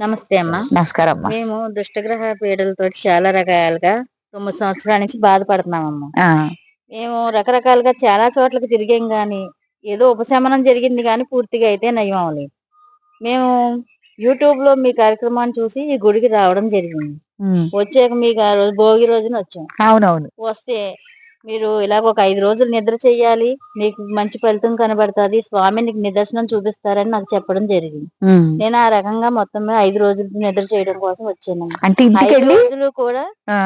నమస్తే అమ్మా. నమస్కారం అమ్మా. మేము దుష్టగ్రహ పీడలతో చాలా రకాలుగా 9 సంవత్సరాల నుంచి బాధపడుతున్నామమ్మా. ఆ, మేము రకరకాలుగా చాలా చోట్లకి తిరిగాం గాని, ఏదో ఉపశమనం జరిగింది గాని పూర్తిగా అయితే నయం అవ్వలేదు. మేము యూట్యూబ్‌లో మీ కార్యక్రమాన్ని చూసి ఈ గుడికి రావడం జరిగింది. ఉమ్, వచ్చాక మీకు ఆ రోజు భోగి రోజున వచ్చాం. అవునవును. వస్తే మీరు ఇలాగ ఒక 5 రోజులు నిద్ర చెయ్యాలి. నీకు మంచి ఫలితం కనబడతాది. స్వామి నీకు నిదర్శనం చూపిస్తారని నాకు చెప్పడం జరిగింది. ఉమ్, నేను ఆ రకంగా మొత్తం మీద 5 రోజులు నిద్ర చేయడం కోసం వచ్చానమ్మా. అంటే ఇంటికి 5 వెళ్ళి రోజులు కూడా ఆ,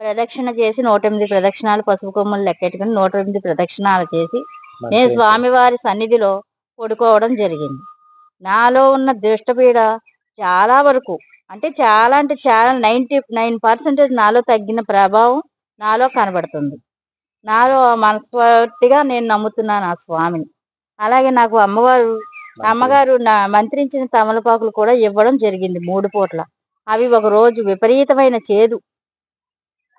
ప్రదక్షిణ చేసి 108 ప్రదక్షిణాలు పసుపు కొమ్ములు లెక్కెట్టుకుని 108 ప్రదక్షిణాలు చేసి నేను స్వామివారి సన్నిధిలో పడుకోవడం జరిగింది. నాలో ఉన్న దుష్టపీడ చాలా వరకు అంటే చాలా 99% నాలో తగ్గిన ప్రభావం నాలో కనబడుతుంది. నాలో మనస్ఫూర్తిగా నేను నమ్ముతున్నాను ఆ స్వామిని. అలాగే నాకు అమ్మగారు మంత్రించిన తమలపాకులు కూడా ఇవ్వడం జరిగింది 3 పూట్ల. అవి ఒక రోజు విపరీతమైన చేదు.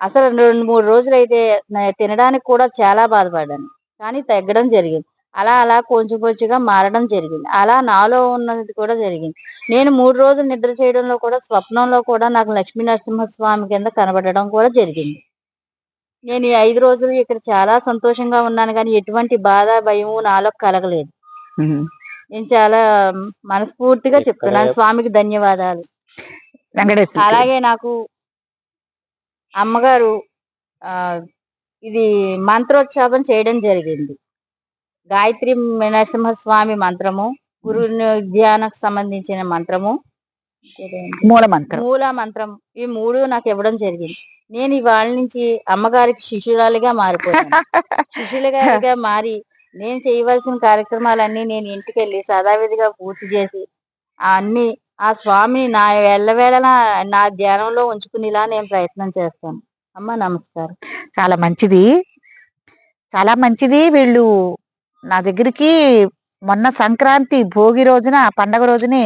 అసలు 2, 3 రోజులైతే తినడానికి కూడా చాలా బాధపడ్డాను. కానీ తగ్గడం జరిగింది. అలా అలా కొంచెం కొంచెంగా మారడం జరిగింది. అలా నాలో ఉన్నది కూడా జరిగింది. నేను 3 రోజులు నిద్ర చేయడంలో కూడా స్వప్నంలో కూడా నాకు లక్ష్మీ నరసింహస్వామి కింద కనబడడం కూడా జరిగింది. నేను ఈ 5 రోజులు ఇక్కడ చాలా సంతోషంగా ఉన్నాను గానీ ఎటువంటి బాధ, భయము నాలో కలగలేదు. ఉమ్, నేను చాలా మనస్ఫూర్తిగా చెప్తున్నాను స్వామికి ధన్యవాదాలు. వెంకటేశ్వర అలాగే నాకు అమ్మగారు ఆ ఇది మంత్రోచ్చాపన చేయడం జరిగింది. గాయత్రి నరసింహస్వామి మంత్రము, గురు ధ్యానకు సంబంధించిన మంత్రము, మూల మంత్రం. మూల మంత్రం ఈ 3 నాకు ఇవ్వడం జరిగింది. నేను ఇవాళ నుంచి అమ్మగారికి శిష్యురాలిగా మారిపోయాను. శిష్యులుగా మారి నేను చేయవలసిన కార్యక్రమాలన్నీ నేను ఇంటికెళ్ళి సదావిధిగా పూర్తి చేసి అన్ని ఆ స్వామిని నా ఎల్లవేళలా నా ధ్యానంలో ఉంచుకునేలా నేను ప్రయత్నం చేస్తాను. అమ్మ నమస్కారం. చాలా మంచిది, చాలా మంచిది. వీళ్ళు నా దగ్గరికి మొన్న సంక్రాంతి భోగి రోజున పండగ రోజునే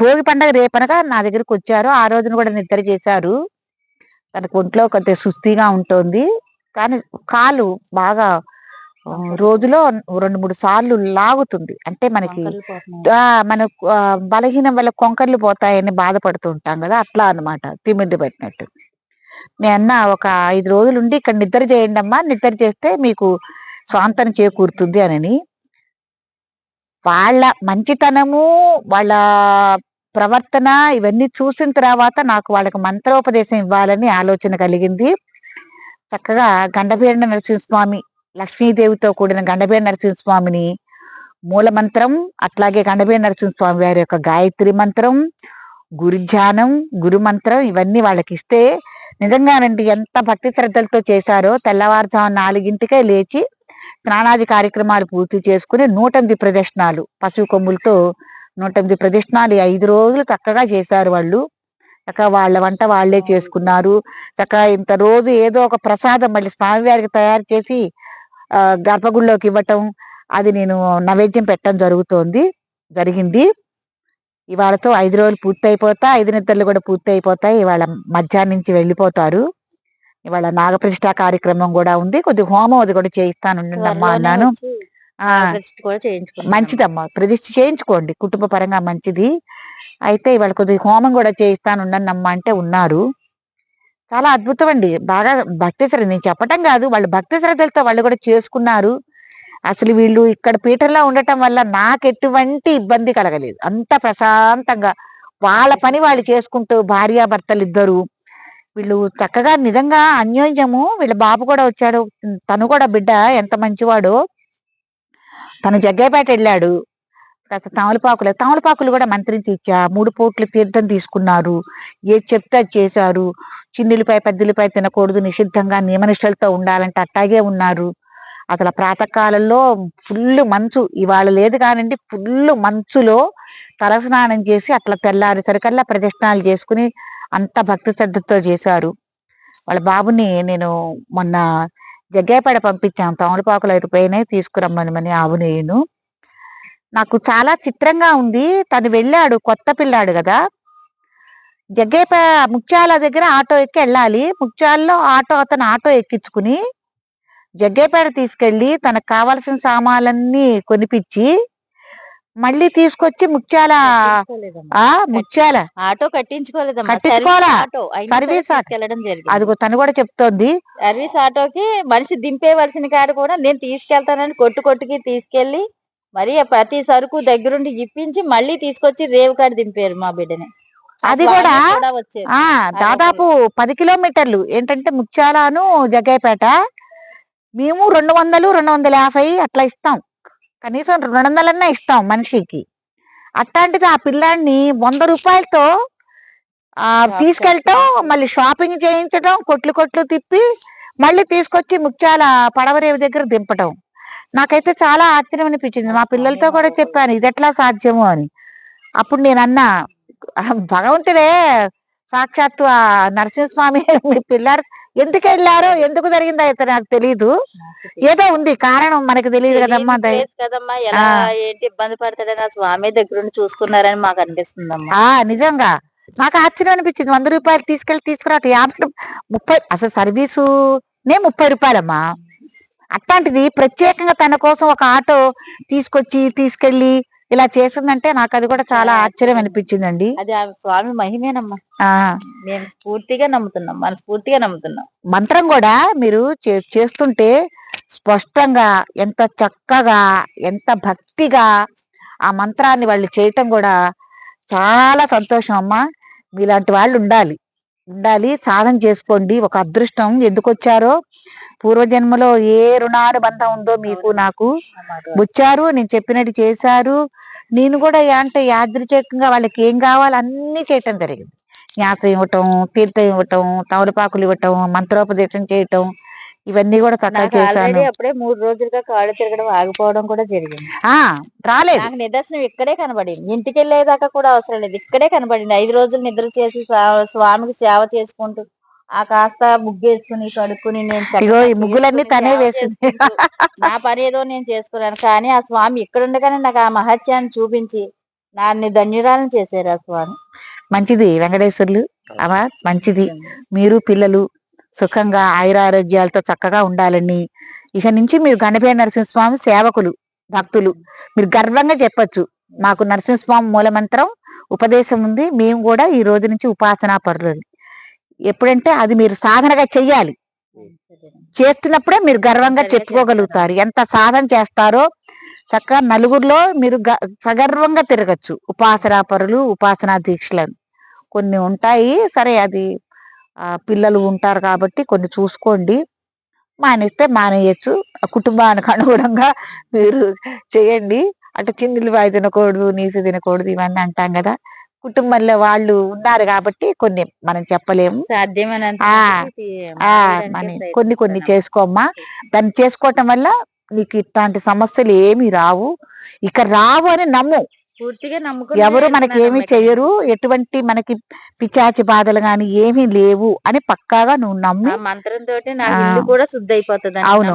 భోగి పండగ రేపనగా నా దగ్గరికి వచ్చారు. ఆ రోజున కూడా నిద్ర చేశారు. తనకు ఒంట్లో కొద్దిగా సుస్థిగా ఉంటుంది. కానీ కాలు బాగా రోజులో 2-3 సార్లు లాగుతుంది. అంటే మనకి మనకు బలహీనం వల్ల కొంకర్లు పోతాయని బాధపడుతూ ఉంటాం కదా, అట్లా అన్నమాట. తిమ్మిడి పెట్టినట్టు. నేను ఒక 5 రోజులు ఉండి ఇక్కడ నిద్ర చేయండి అమ్మా, నిద్ర చేస్తే మీకు స్వాంతన చేకూరుతుంది అని. వాళ్ళ మంచితనము, వాళ్ళ ప్రవర్తన ఇవన్నీ చూసిన తర్వాత నాకు వాళ్ళకి మంత్రోపదేశం ఇవ్వాలని ఆలోచన కలిగింది. చక్కగా గండభీర నరసింహస్వామి, లక్ష్మీదేవితో కూడిన గండభీర నరసింహస్వామిని మూల మంత్రం, అట్లాగే గండభీర నరసింహస్వామి వారి యొక్క గాయత్రి మంత్రం, గురు ధ్యానం, గురు మంత్రం ఇవన్నీ వాళ్ళకి ఇస్తే నిజంగానండి ఎంత భక్తి శ్రద్ధలతో చేశారో. తెల్లవారుజాము 4ంటికే లేచి స్నానాది కార్యక్రమాలు పూర్తి చేసుకుని 108 ప్రదక్షిణాలు పశువు కొమ్ములతో 108 ప్రదక్షిణాలు 5 రోజులు చక్కగా చేశారు వాళ్ళు. చక్కగా వాళ్ళ వంట వాళ్ళే చేసుకున్నారు. చక్కగా ఇంత రోజు ఏదో ఒక ప్రసాదం మళ్ళీ స్వామివారికి తయారు చేసి గర్భగుడిలోకి ఇవ్వటం, అది నేను నైవేద్యం పెట్టడం జరిగింది. ఇవాళతో 5 రోజులు పూర్తి అయిపోతాయి. 5 నిద్రలు కూడా పూర్తి అయిపోతాయి. ఇవాళ మధ్యాహ్నం నుంచి వెళ్ళిపోతారు. ఇవాళ నాగప్రతిష్ఠ కార్యక్రమం కూడా ఉంది. కొద్ది హోమం అది కూడా చేయిస్తానుండమ్మా అన్నాను. మంచిదమ్మా, ప్రతిష్ఠ చేయించుకోండి, కుటుంబ పరంగా మంచిది. అయితే ఇవాళ కొద్ది హోమం కూడా చేయిస్తానుండమ్మా అంటే ఉన్నారు. చాలా అద్భుతం అండి. బాగా భక్తి శ్రద్ధ, నేను చెప్పటం కాదు, వాళ్ళు భక్తి శ్రద్ధలతో వాళ్ళు కూడా చేసుకున్నారు. అసలు వీళ్ళు ఇక్కడ పీఠంలో ఉండటం వల్ల నాకు ఎటువంటి ఇబ్బంది కలగలేదు. అంత ప్రశాంతంగా వాళ్ళ పని వాళ్ళు చేసుకుంటూ భార్యాభర్తలు ఇద్దరు వీళ్ళు చక్కగా నిజంగా అన్యోన్యము. వీళ్ళ బాబు కూడా వచ్చాడు. తను కూడా బిడ్డ ఎంత మంచివాడో. తను జగ్గయ్యపేట వెళ్ళాడు. కాస్త తమలపాకులు కూడా మంత్రించి ఇచ్చా. 3 పూట్లు తీర్థం తీసుకున్నారు. ఏది చెప్తే అది చేశారు. చిన్నులపై పెద్దలపై తినకూడదు, నిషిద్ధంగా నియమనిష్టలతో ఉండాలంటే అట్టాగే ఉన్నారు. అసలు ప్రాతకాలంలో ఫుల్ మంచు, ఇవాళ లేదు కానండి, ఫుల్ మంచులో తలస్నానం చేసి అట్లా తెల్లారేసరికల్లా ప్రదక్షిణాలు చేసుకుని అంత భక్తి శ్రద్ధతో చేశారు. వాళ్ళ బాబుని నేను మొన్న జగ్గయ్యపేట పంపించాను. తమలపాకులు అయిపోయినాయి, తీసుకురమ్మని ఆవునేను. నాకు చాలా చిత్రంగా ఉంది. తను వెళ్ళాడు, కొత్త పిల్లాడు కదా. ముత్యాల దగ్గర ఆటో ఎక్కి వెళ్ళాలి. ముత్యాల్లో అతను ఆటో ఎక్కించుకుని జగ్గయ్యపేట తీసుకెళ్లి తనకు కావాల్సిన సామాన్లన్నీ కొనిపించి మళ్ళీ తీసుకొచ్చి ముత్యాల కట్టించుకోలేదమ్మా. ముత్యాల ఆటో కట్టించుకోలేదమ్మా. కట్టించుకోవాలా? సర్వీస్ ఆటో అయినా సరే సర్వీస్ ఆటో. తీసుకెళ్లడం జరిగింది. అదిగో తను కూడా చెప్తోంది. సర్వీస్ ఆటోకి మనిషి దింపేవలసిన కాడ కూడా నేను తీసుకెళ్తానని కొట్టుకి తీసుకెళ్లి మరి ఆ ప్రతి సరుకు దగ్గరుండి ఇప్పించి మళ్ళీ తీసుకొచ్చి రేవు కాడ దింపారు మా బిడ్డని. అది స్వామి కూడా వచ్చారు. దాదాపు 10 కిలోమీటర్లు ఏంటంటే ముత్యాలను జగ్గైపేట. మేము 200, 250 అట్లా ఇస్తాం. కనీసం 200 ఇస్తాం మనిషికి. అట్లాంటిది ఆ పిల్లాడిని 100 రూపాయలతో తీసుకెళ్ళటం, మళ్ళీ షాపింగ్ చేయించడం, కొట్లు తిప్పి మళ్ళీ తీసుకొచ్చి ముత్యాల పడవరేవు దగ్గర దింపటం. నాకైతే చాలా ఆశ్చర్యం అనిపించింది. మా పిల్లలతో కూడా చెప్పాను ఇది ఎట్లా సాధ్యము అని. అప్పుడు నేను అన్నా, భగవంతుడే సాక్షాత్తు ఆ నరసింహస్వామి మీ పిల్లారు ఎందుకు వెళ్ళారో ఎందుకు జరిగిందో అయితే నాకు తెలీదు. ఏదో ఉంది కారణం, మనకు తెలియదు కదమ్మా. కదమ్మా ఎలా ఏంటి ఇబ్బంది పడతాడని ఆ స్వామి దగ్గరుండి చూసుకున్నారని మాకు అనిపిస్తుందమ్మా. నిజంగా నాకు ఆశ్చర్యం అనిపించింది. 100 రూపాయలు తీసుకురావటం 50, 30 అసలు సర్వీసు 30 రూపాయలమ్మా. అట్లాంటిది ప్రత్యేకంగా తన కోసం ఒక ఆటో తీసుకెళ్లి ఇలా చేసిందంటే నాకు అది కూడా చాలా ఆశ్చర్యం అనిపించిందండి. అది ఆ స్వామి మహిమేనమ్మా. మేము మనస్ఫూర్తిగా నమ్ముతున్నాం. మంత్రం కూడా మీరు చేస్తుంటే స్పష్టంగా ఎంత చక్కగా ఎంత భక్తిగా ఆ మంత్రాన్ని వాళ్ళు చేయటం కూడా చాలా సంతోషం అమ్మా. మీలాంటి వాళ్ళు ఉండాలి, సాధన చేసుకోండి. ఒక అదృష్టం ఎందుకు వచ్చారో, పూర్వజన్మలో ఏ రుణాను బంధం ఉందో మీకు నాకు వచ్చారు. నేను చెప్పినట్టు చేశారు. నేను కూడా అంటే యాదృచ్ఛికంగా వాళ్ళకి ఏం కావాలో అన్ని చేయటం జరిగింది. న్యాసం ఇవ్వటం, తీర్థం ఇవ్వటం, తమలపాకులు ఇవ్వటం, మంత్రోపదేశం చేయటం, ఇవన్నీ కూడా చక్కగా చేశాను. అప్పుడే 3 రోజులుగా కాళ్ళు తిరగడం ఆగిపోవడం కూడా జరిగింది. రాలేదు. నాకు నిదర్శనం ఇక్కడే కనబడింది. ఇంటికి వెళ్ళేదాకా కూడా అవసరం లేదు, ఇక్కడే కనబడింది. 5 రోజులు నిద్ర చేసి స్వామికి సేవ చేసుకుంటూ ఆ కాస్త ముగ్గేసుకుని కడుక్కుని నేను ఈ ముగ్గులన్నీ తనే వేసింది. నా పని ఏదో నేను చేసుకున్నాను. కానీ ఆ స్వామి ఇక్కడ ఉండగానే నాకు ఆ మహత్యాన్ని చూపించి నాన్ని ధన్యురాలను చేశారు ఆ స్వామి. మంచిది వెంకటేశ్వర్లు అమ్మా, మంచిది. మీరు పిల్లలు సుఖంగా ఆయురారోగ్యాలతో చక్కగా ఉండాలని. ఇక నుంచి మీరు గణపతి నరసింహస్వామి సేవకులు, భక్తులు. మీరు గర్వంగా చెప్పొచ్చు, మాకు నరసింహస్వామి మూలమంత్రం ఉపదేశం ఉంది, మేము కూడా ఈ రోజు నుంచి ఉపాసనా పరులు. ఎప్పుడంటే అది మీరు సాధనగా చెయ్యాలి. చేస్తున్నప్పుడే మీరు గర్వంగా చెప్పుకోగలుగుతారు. ఎంత సాధన చేస్తారో చక్కగా నలుగురిలో మీరు సగర్వంగా తిరగచ్చు. ఉపాసనా పరులు, ఉపాసనా దీక్షలను కొన్ని ఉంటాయి. సరే, అది పిల్లలు ఉంటారు కాబట్టి కొన్ని చూసుకోండి. మానేస్తే మానేయచ్చు. కుటుంబానికి అనుగుణంగా మీరు చేయండి. అంటే చిందులు వాయి తినకూడదు, నీసు తినకూడదు, ఇవన్నీ అంటాం కదా. కుటుంబంలో వాళ్ళు ఉన్నారు కాబట్టి కొన్ని మనం చెప్పలేము. కొన్ని చేసుకోమ్మా. దాన్ని చేసుకోవటం వల్ల నీకు ఇట్లాంటి సమస్యలు ఏమి రావు. ఇక రావు అని నమ్ము. పూర్తిగా ఎవరు మనకి ఏమి చెయ్యరు, ఎటువంటి మనకి పిచాచి బాధలు గాని ఏమీ లేవు అని పక్కాగా నువ్వు నమ్మి మంత్రంతో కూడా శుద్ధి అయిపోతుంది. అవును,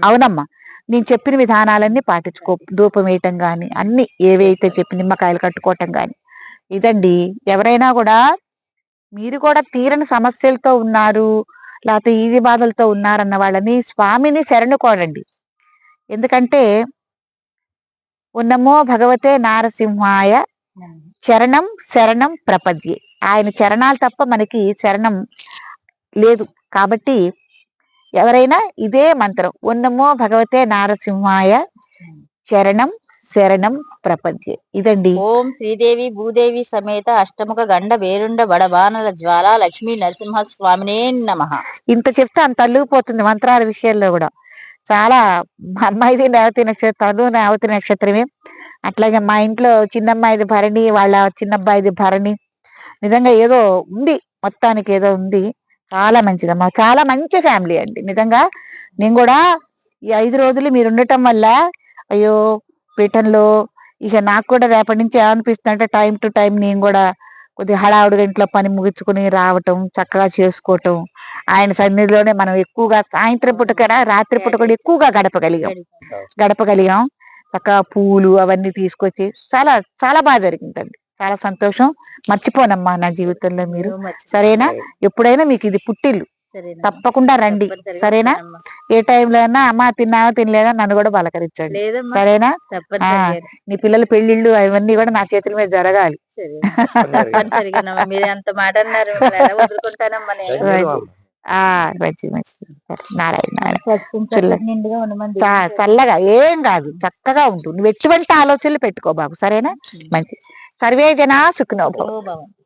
అవునమ్మా. నేను చెప్పిన విధానాలన్నీ పాటించుకో. ధూపం వేయటం గాని అన్ని ఏవైతే చెప్పి నిమ్మకాయలు కట్టుకోవటం గాని. ఇదండి. ఎవరైనా కూడా మీరు కూడా తీరని సమస్యలతో ఉన్నారు, లేకపోతే ఈది బాధలతో ఉన్నారన్న వాళ్ళని స్వామిని శరణు కోరండి. ఎందుకంటే ఉన్నమో భగవతే నారసింహాయ చరణం శరణం ప్రపద్యే. ఆయన చరణాలు తప్ప మనకి శరణం లేదు. కాబట్టి ఎవరైనా ఇదే మంత్రం, ఉన్నమో భగవతే నారసింహాయ చరణం శరణం ప్రపద్యే. ఇదండి. ఓం శ్రీదేవి భూదేవి సమేత అష్టముఖ గండ వేరుండ బడబానల జ్వాల లక్ష్మీ నరసింహ స్వామినే నమః. ఇంత చెప్తే అంత అల్లుకుపోతుంది మంత్రాల విషయంలో కూడా. చాలా మా అమ్మాయిది రేవతి నక్షత్రం, రేవతి నక్షత్రమే. అట్లాగే మా ఇంట్లో చిన్నమ్మాయిది భరణి, వాళ్ళ చిన్నబ్బాయిది భరణి. నిజంగా ఏదో ఉంది, మొత్తానికి ఏదో ఉంది. చాలా మంచిదమ్మా, చాలా మంచి ఫ్యామిలీ అండి. నిజంగా నేను కూడా ఈ 5 రోజులు మీరు ఉండటం వల్ల అయ్యో పీఠంలో ఇక నాకు కూడా రేపటి నుంచి ఏమనిపిస్తుంది అంటే టైం టు టైం నేను కూడా కొద్దిగా హడావుడిగా ఇంట్లో పని ముగించుకుని రావటం, చక్కగా చేసుకోవటం. ఆయన సన్నిధిలోనే మనం ఎక్కువగా సాయంత్రం పూట కన్నా రాత్రి పూట కూడా ఎక్కువగా గడపగలిగాం. చక్కగా పూలు అవన్నీ తీసుకొచ్చి చాలా చాలా బాగా జరిగిందండి. చాలా సంతోషం. మర్చిపోనమ్మా నా జీవితంలో మీరు. సరేనా? ఎప్పుడైనా మీకు ఇది పుట్టిల్లు. సరేనమ్మా. తప్పకుండా రండి. తప్పనిసరిగా సరేనా? వస్తానమ్మా. ఏ టైంలో అయినా అమ్మ తిన్నావా తినలేదా నన్ను కూడా పలకరించండి. లేదమ్మా, సరేనా? తప్పనిసరిగా. నీ పిల్లల పెళ్లిళ్ళు అవన్నీ కూడా నా చేతుల మీద జరగాలి. తప్పనిసరిగానమ్మా. మీరు ఎంత మాట అన్నారు, మిమ్మల్ని ఎలా వదులుకుంటానమ్మా నేను. మంచిది మంచిది. నారాయణ నారాయణ. పసుపు చుల్ల- నిండుగా ఉండమంది. చల్లగా ఏం కాదు, చక్కగా ఉంటుంది. నువ్వు ఎటువంటి ఆలోచనలు పెట్టుకో బాబు. సరేనా? మంచి. సర్వే జనా సుఖినో భవ. భవన్.